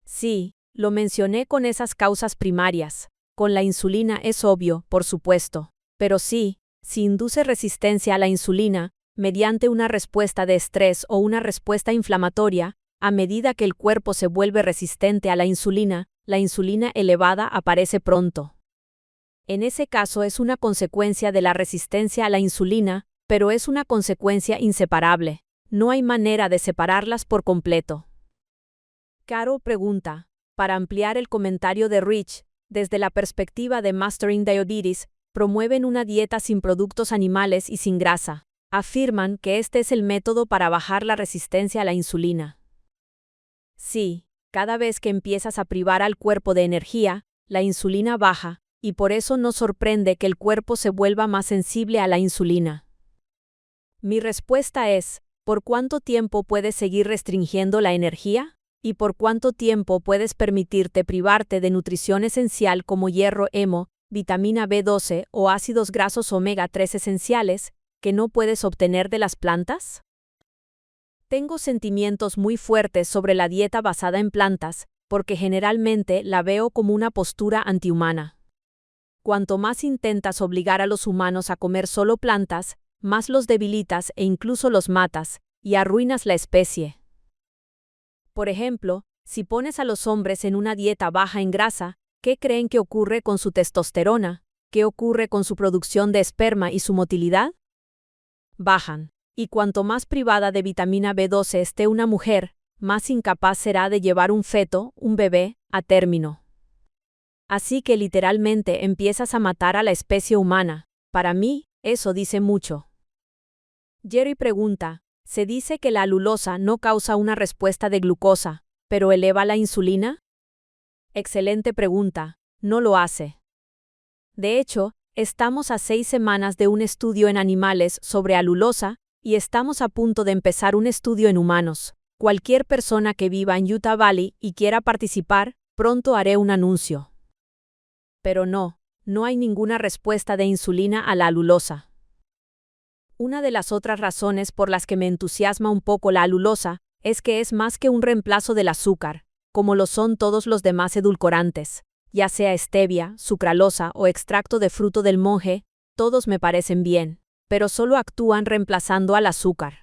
Speaker 1: Sí, lo mencioné con esas causas primarias. Con la insulina es obvio, por supuesto. Pero sí, si induce resistencia a la insulina, mediante una respuesta de estrés o una respuesta inflamatoria, a medida que el cuerpo se vuelve resistente a la insulina elevada aparece pronto. En ese caso es una consecuencia de la resistencia a la insulina, pero es una consecuencia inseparable. No hay manera de separarlas por completo. Caro pregunta, para ampliar el comentario de Rich, desde la perspectiva de Mastering Diabetes, promueven una dieta sin productos animales y sin grasa. Afirman que este es el método para bajar la resistencia a la insulina. Sí, cada vez que empiezas a privar al cuerpo de energía, la insulina baja, y por eso no sorprende que el cuerpo se vuelva más sensible a la insulina. Mi respuesta es, ¿por cuánto tiempo puedes seguir restringiendo la energía? ¿Y por cuánto tiempo puedes permitirte privarte de nutrición esencial como hierro, hemo, vitamina B12 o ácidos grasos omega 3 esenciales que no puedes obtener de las plantas? Tengo sentimientos muy fuertes sobre la dieta basada en plantas, porque generalmente la veo como una postura antihumana. Cuanto más intentas obligar a los humanos a comer solo plantas, más los debilitas e incluso los matas, y arruinas la especie. Por ejemplo, si pones a los hombres en una dieta baja en grasa, ¿qué creen que ocurre con su testosterona? ¿Qué ocurre con su producción de esperma y su motilidad? Bajan. Y cuanto más privada de vitamina B12 esté una mujer, más incapaz será de llevar un feto, un bebé, a término. Así que literalmente empiezas a matar a la especie humana. Para mí, eso dice mucho. Jerry pregunta, Se dice que la alulosa no causa una respuesta de glucosa, pero ¿eleva la insulina? Excelente pregunta. No lo hace. De hecho, estamos a 6 semanas de un estudio en animales sobre alulosa y estamos a punto de empezar un estudio en humanos. Cualquier persona que viva en Utah Valley y quiera participar, pronto haré un anuncio. Pero no hay ninguna respuesta de insulina a la alulosa. Una de las otras razones por las que me entusiasma un poco la alulosa es que es más que un reemplazo del azúcar, como lo son todos los demás edulcorantes, ya sea stevia, sucralosa o extracto de fruto del monje, todos me parecen bien, pero solo actúan reemplazando al azúcar.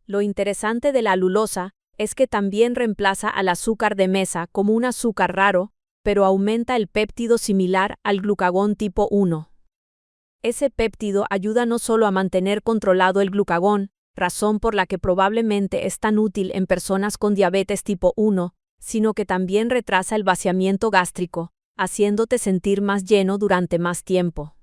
Speaker 1: Lo interesante de la alulosa es que también reemplaza al azúcar de mesa como un azúcar raro, pero aumenta el péptido similar al glucagón tipo 1. Ese péptido ayuda no solo a mantener controlado el glucagón, razón por la que probablemente es tan útil en personas con diabetes tipo 1, sino que también retrasa el vaciamiento gástrico, haciéndote sentir más lleno durante más tiempo.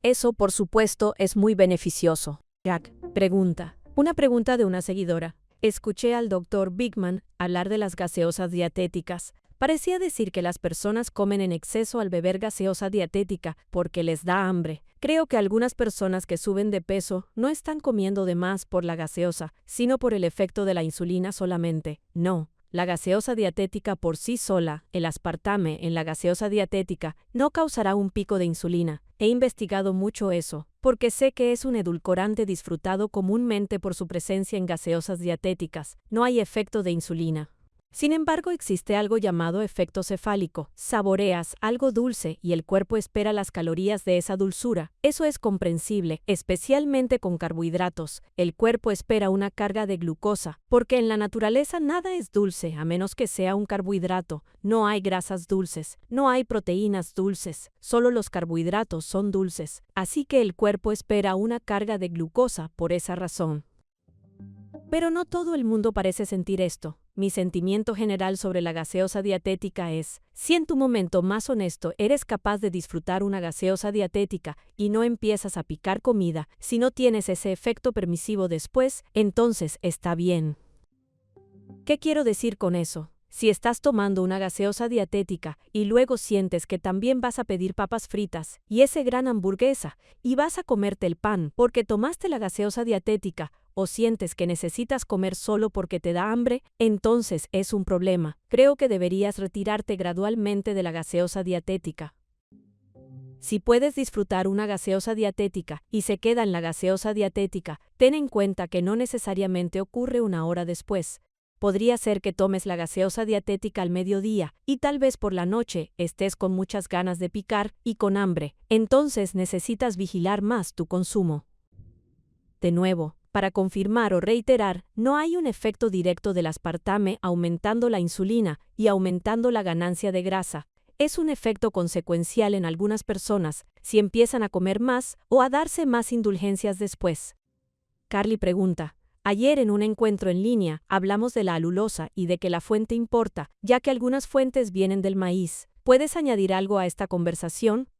Speaker 1: Eso, por supuesto, es muy beneficioso.
Speaker 2: Jack, pregunta. Una pregunta de una seguidora. Escuché al Dr. Bigman hablar de las gaseosas dietéticas. Parecía decir que las personas comen en exceso al beber gaseosa dietética porque les da hambre. Creo que algunas personas que suben de peso no están comiendo de más por la gaseosa, sino por el efecto de la insulina solamente. No, la gaseosa dietética por sí sola, el aspartame en la gaseosa dietética, no causará un pico de insulina. He investigado mucho eso, porque sé que es un edulcorante disfrutado comúnmente por su presencia en gaseosas dietéticas. No hay efecto de insulina. Sin embargo, existe algo llamado efecto cefálico. Saboreas algo dulce y el cuerpo espera las calorías de esa dulzura. Eso es comprensible, especialmente con carbohidratos. El cuerpo espera una carga de glucosa, porque en la naturaleza nada es dulce a menos que sea un carbohidrato. No hay grasas dulces, no hay proteínas dulces, solo los carbohidratos son dulces. Así que el cuerpo espera una carga de glucosa por esa razón. Pero no todo el mundo parece sentir esto. Mi sentimiento general sobre la gaseosa dietética es, si en tu momento más honesto eres capaz de disfrutar una gaseosa dietética y no empiezas a picar comida, si no tienes ese efecto permisivo después, entonces está bien. ¿Qué quiero decir con eso? Si estás tomando una gaseosa dietética y luego sientes que también vas a pedir papas fritas y esa gran hamburguesa y vas a comerte el pan porque tomaste la gaseosa dietética o sientes que necesitas comer solo porque te da hambre, entonces es un problema. Creo que deberías retirarte gradualmente de la gaseosa dietética. Si puedes disfrutar una gaseosa dietética y se queda en la gaseosa dietética, ten en cuenta que no necesariamente ocurre una hora después. Podría ser que tomes la gaseosa dietética al mediodía y tal vez por la noche estés con muchas ganas de picar y con hambre. Entonces necesitas vigilar más tu consumo. De nuevo, para confirmar o reiterar, no hay un efecto directo del aspartame aumentando la insulina y aumentando la ganancia de grasa. Es un efecto consecuencial en algunas personas si empiezan a comer más o a darse más indulgencias después. Carly pregunta. Ayer en un encuentro en línea hablamos de la alulosa y de que la fuente importa, ya que algunas fuentes vienen del maíz. ¿Puedes añadir algo a esta conversación?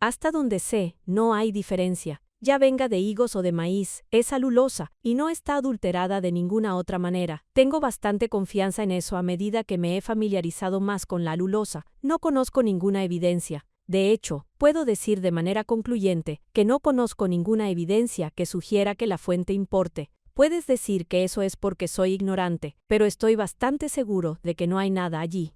Speaker 2: Hasta donde sé, no hay diferencia. Ya venga de higos o de maíz, es alulosa y no está adulterada de ninguna otra manera. Tengo bastante confianza en eso a medida que me he familiarizado más con la alulosa. No conozco ninguna evidencia. De hecho, puedo decir de manera concluyente que no conozco ninguna evidencia que sugiera que la fuente importe. Puedes decir que eso es porque soy ignorante, pero estoy bastante seguro de que no hay nada allí.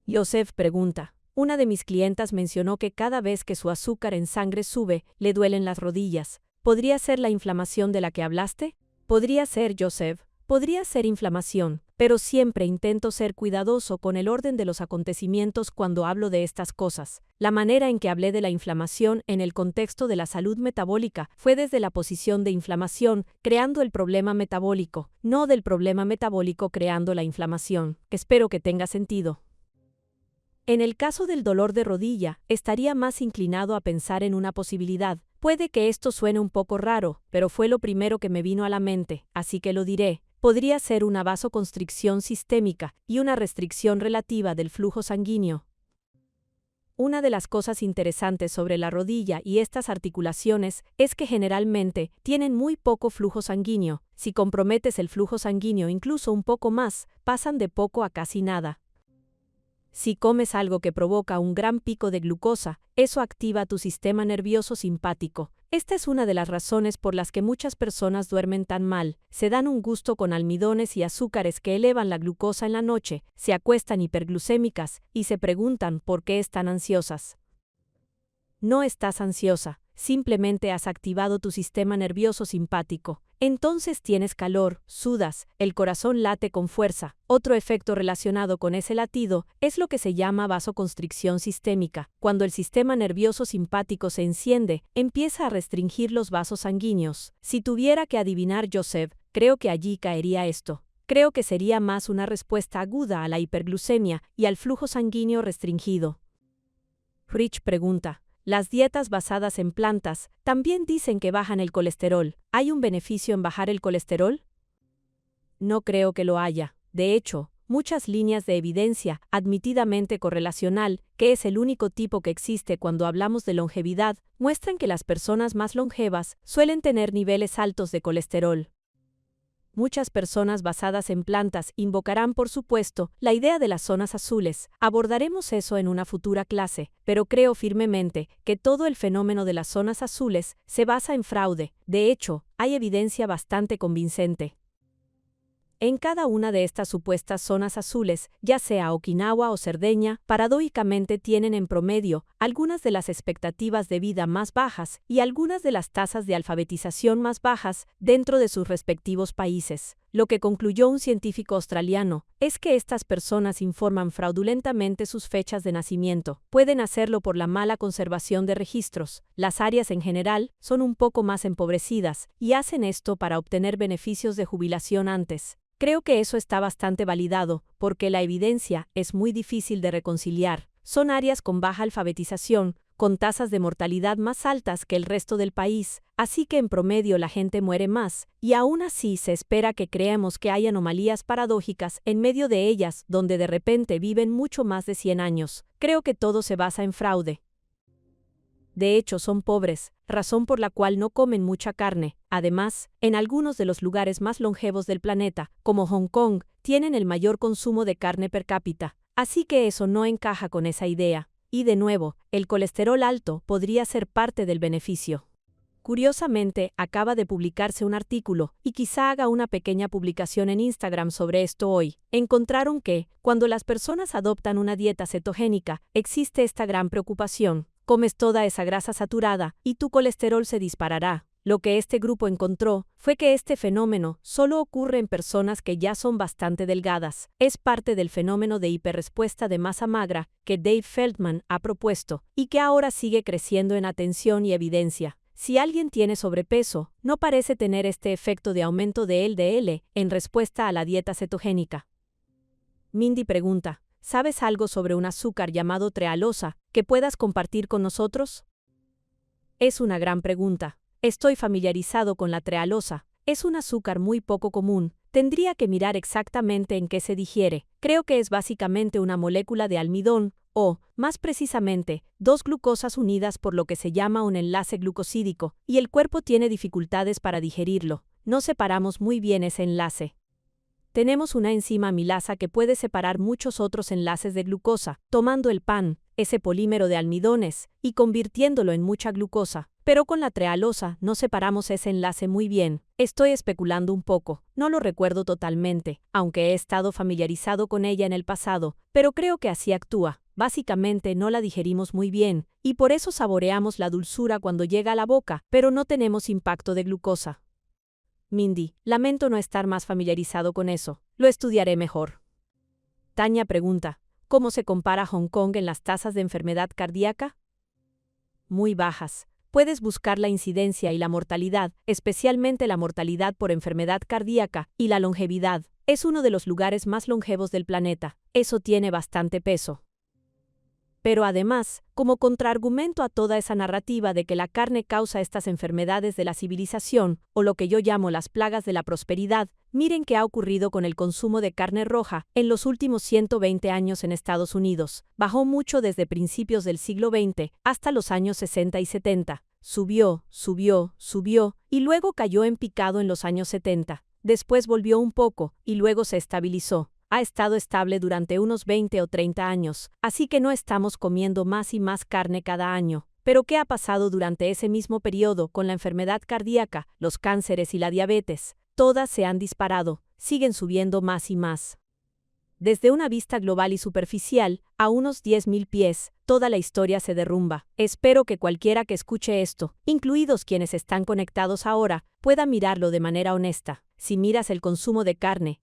Speaker 2: Joseph pregunta. Una de mis clientas mencionó que cada vez que su azúcar en sangre sube, le duelen las rodillas. ¿Podría ser la inflamación de la que hablaste? Podría ser, Joseph. Podría ser inflamación, pero siempre intento ser cuidadoso con el orden de los acontecimientos cuando hablo de estas cosas. La manera en que hablé de la inflamación en el contexto de la salud metabólica fue desde la posición de inflamación, creando el problema metabólico, no del problema metabólico creando la inflamación. Espero que tenga sentido. En el caso del dolor de rodilla, estaría más inclinado a pensar en una posibilidad. Puede que esto suene un poco raro, pero fue lo primero que me vino a la mente, así que lo diré. Podría ser una vasoconstricción sistémica y una restricción relativa del flujo sanguíneo. Una de las cosas interesantes sobre la rodilla y estas articulaciones es que generalmente tienen muy poco flujo sanguíneo. Si comprometes el flujo sanguíneo incluso un poco más, pasan de poco a casi nada. Si comes algo que provoca un gran pico de glucosa, eso activa tu sistema nervioso simpático. Esta es una de las razones por las que muchas personas duermen tan mal, se dan un gusto con almidones y azúcares que elevan la glucosa en la noche, se acuestan hiperglucémicas y se preguntan por qué están ansiosas. No estás ansiosa, simplemente has activado tu sistema nervioso simpático. Entonces tienes calor, sudas, el corazón late con fuerza. Otro efecto relacionado con ese latido es lo que se llama vasoconstricción sistémica. Cuando el sistema nervioso simpático se enciende, empieza a restringir los vasos sanguíneos. Si tuviera que adivinar, Joseph, creo que allí caería esto. Creo que sería más una respuesta aguda a la hiperglucemia y al flujo sanguíneo restringido. Rich pregunta: las dietas basadas en plantas también dicen que bajan el colesterol. ¿Hay un beneficio en bajar el colesterol? No creo que lo haya. De hecho, muchas líneas de evidencia admitidamente correlacional, que es el único tipo que existe cuando hablamos de longevidad, muestran que las personas más longevas suelen tener niveles altos de colesterol. Muchas personas basadas en plantas invocarán, por supuesto, la idea de las zonas azules. Abordaremos eso en una futura clase, pero creo firmemente que todo el fenómeno de las zonas azules se basa en fraude. De hecho, hay evidencia bastante convincente. En cada una de estas supuestas zonas azules, ya sea Okinawa o Cerdeña, paradójicamente tienen en promedio algunas de las expectativas de vida más bajas y algunas de las tasas de alfabetización más bajas dentro de sus respectivos países. Lo que concluyó un científico australiano es que estas personas informan fraudulentamente sus fechas de nacimiento. Pueden hacerlo por la mala conservación de registros. Las áreas en general son un poco más empobrecidas y hacen esto para obtener beneficios de jubilación antes. Creo que eso está bastante validado, porque la evidencia es muy difícil de reconciliar. Son áreas con baja alfabetización, con tasas de mortalidad más altas que el resto del país, así que en promedio la gente muere más, y aún así se espera que creamos que hay anomalías paradójicas en medio de ellas donde de repente viven mucho más de 100 años. Creo que todo se basa en fraude. De hecho, son pobres, razón por la cual no comen mucha carne. Además, en algunos de los lugares más longevos del planeta, como Hong Kong, tienen el mayor consumo de carne per cápita. Así que eso no encaja con esa idea. Y de nuevo, el colesterol alto podría ser parte del beneficio. Curiosamente, acaba de publicarse un artículo, y quizá haga una pequeña publicación en Instagram sobre esto hoy. Encontraron que, cuando las personas adoptan una dieta cetogénica, existe esta gran preocupación. Comes toda esa grasa saturada y tu colesterol se disparará. Lo que este grupo encontró fue que este fenómeno solo ocurre en personas que ya son bastante delgadas. Es parte del fenómeno de hiperrespuesta de masa magra que Dave Feldman ha propuesto y que ahora sigue creciendo en atención y evidencia. Si alguien tiene sobrepeso, no parece tener este efecto de aumento de LDL en respuesta a la dieta cetogénica. Mindy pregunta: ¿sabes algo sobre un azúcar llamado trealosa que puedas compartir con nosotros? Es una gran pregunta. Estoy familiarizado con la trealosa. Es un azúcar muy poco común. Tendría que mirar exactamente en qué se digiere. Creo que es básicamente una molécula de almidón, o, más precisamente, dos glucosas unidas por lo que se llama un enlace glucosídico, y el cuerpo tiene dificultades para digerirlo. No separamos muy bien ese enlace. Tenemos una enzima amilasa que puede separar muchos otros enlaces de glucosa, tomando el pan, ese polímero de almidones, y convirtiéndolo en mucha glucosa. Pero con la trealosa no separamos ese enlace muy bien. Estoy especulando un poco, no lo recuerdo totalmente, aunque he estado familiarizado con ella en el pasado, pero creo que así actúa. Básicamente no la digerimos muy bien, y por eso saboreamos la dulzura cuando llega a la boca, pero no tenemos impacto de glucosa. Mindy, lamento no estar más familiarizado con eso. Lo estudiaré mejor. Tania pregunta: ¿cómo se compara Hong Kong en las tasas de enfermedad cardíaca? Muy bajas. Puedes buscar la incidencia y la mortalidad, especialmente la mortalidad por enfermedad cardíaca y la longevidad. Es uno de los lugares más longevos del planeta. Eso tiene bastante peso. Pero además, como contraargumento a toda esa narrativa de que la carne causa estas enfermedades de la civilización, o lo que yo llamo las plagas de la prosperidad, miren qué ha ocurrido con el consumo de carne roja en los últimos 120 años en Estados Unidos. Bajó mucho desde principios del siglo XX hasta los años 60 y 70. Subió, y luego cayó en picado en los años 70. Después volvió un poco, y luego se estabilizó. Ha estado estable durante unos 20 o 30 años, así que no estamos comiendo más y más carne cada año. Pero ¿qué ha pasado durante ese mismo periodo con la enfermedad cardíaca, los cánceres y la diabetes? Todas se han disparado, siguen subiendo más y más. Desde una vista global y superficial, a unos 10.000 pies, toda la historia se derrumba. Espero que cualquiera que escuche esto, incluidos quienes están conectados ahora, pueda mirarlo de manera honesta. Si miras el consumo de carne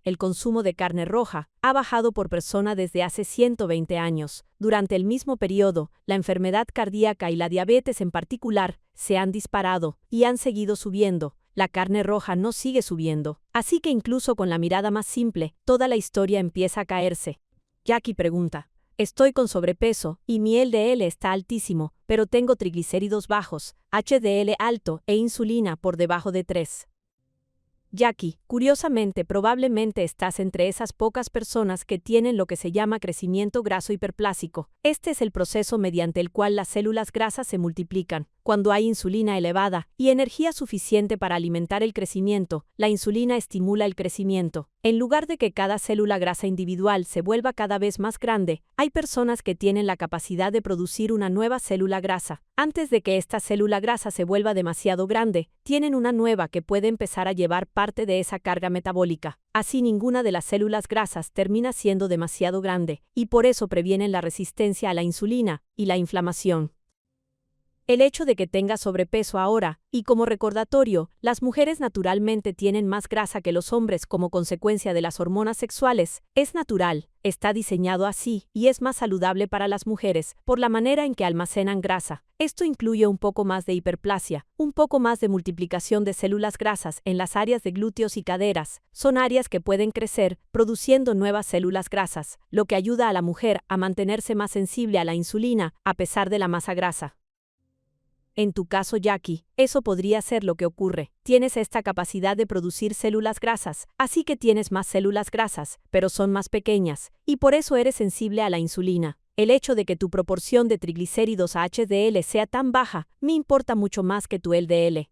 Speaker 2: roja, ha bajado por persona desde hace 120 años. Durante el mismo periodo, la enfermedad cardíaca y la diabetes en particular se han disparado y han seguido subiendo. La carne roja no sigue subiendo. Así que incluso con la mirada más simple, toda la historia empieza a caerse. Jackie pregunta: estoy con sobrepeso y mi LDL está altísimo, pero tengo triglicéridos bajos, HDL alto e insulina por debajo de 3. Jackie, curiosamente probablemente estás entre esas pocas personas que tienen lo que se llama crecimiento graso hiperplásico. Este es el proceso mediante el cual las células grasas se multiplican. Cuando hay insulina elevada y energía suficiente para alimentar el crecimiento, la insulina estimula el crecimiento. En lugar de que cada célula grasa individual se vuelva cada vez más grande, hay personas que tienen la capacidad de producir una nueva célula grasa. Antes de que esta célula grasa se vuelva demasiado grande, tienen una nueva que puede empezar a llevar parte de esa carga metabólica. Así ninguna de las células grasas termina siendo demasiado grande, y por eso previenen la resistencia a la insulina y la inflamación. El hecho de que tengas sobrepeso ahora, y como recordatorio, las mujeres naturalmente tienen más grasa que los hombres como consecuencia de las hormonas sexuales, es natural, está diseñado así y es más saludable para las mujeres por la manera en que almacenan grasa. Esto incluye un poco más de hiperplasia, un poco más de multiplicación de células grasas en las áreas de glúteos y caderas. Son áreas que pueden crecer produciendo nuevas células grasas, lo que ayuda a la mujer a mantenerse más sensible a la insulina a pesar de la masa grasa. En tu caso, Jackie, eso podría ser lo que ocurre. Tienes esta capacidad de producir células grasas, así que tienes más células grasas, pero son más pequeñas, y por eso eres sensible a la insulina. El hecho de que tu proporción de triglicéridos a HDL sea tan baja, me importa mucho más que tu LDL.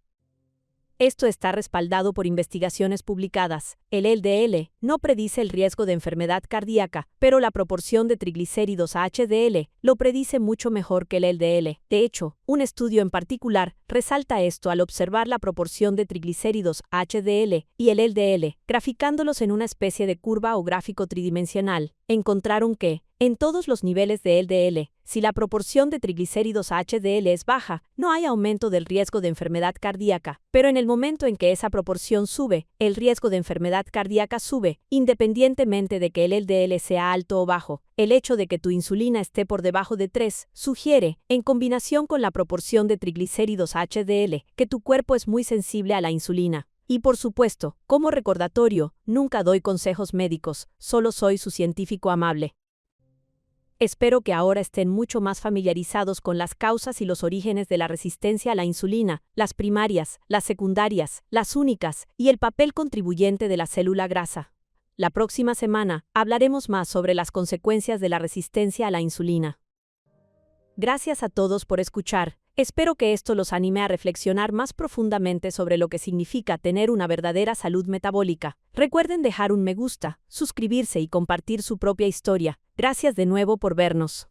Speaker 2: Esto está respaldado por investigaciones publicadas. El LDL no predice el riesgo de enfermedad cardíaca, pero la proporción de triglicéridos a HDL lo predice mucho mejor que el LDL. De hecho, un estudio en particular resalta esto al observar la proporción de triglicéridos a HDL y el LDL, graficándolos en una especie de curva o gráfico tridimensional. Encontraron que, en todos los niveles de LDL, si la proporción de triglicéridos a HDL es baja, no hay aumento del riesgo de enfermedad cardíaca, pero en el momento en que esa proporción sube, el riesgo de enfermedad cardíaca sube, independientemente de que el LDL sea alto o bajo. El hecho de que tu insulina esté por debajo de 3 sugiere, en combinación con la proporción de triglicéridos a HDL, que tu cuerpo es muy sensible a la insulina. Y por supuesto, como recordatorio, nunca doy consejos médicos, solo soy su científico amable. Espero que ahora estén mucho más familiarizados con las causas y los orígenes de la resistencia a la insulina, las primarias, las secundarias, las únicas y el papel contribuyente de la célula grasa. La próxima semana hablaremos más sobre las consecuencias de la resistencia a la insulina. Gracias a todos por escuchar. Espero que esto los anime a reflexionar más profundamente sobre lo que significa tener una verdadera salud metabólica. Recuerden dejar un me gusta, suscribirse y compartir su propia historia. Gracias de nuevo por vernos.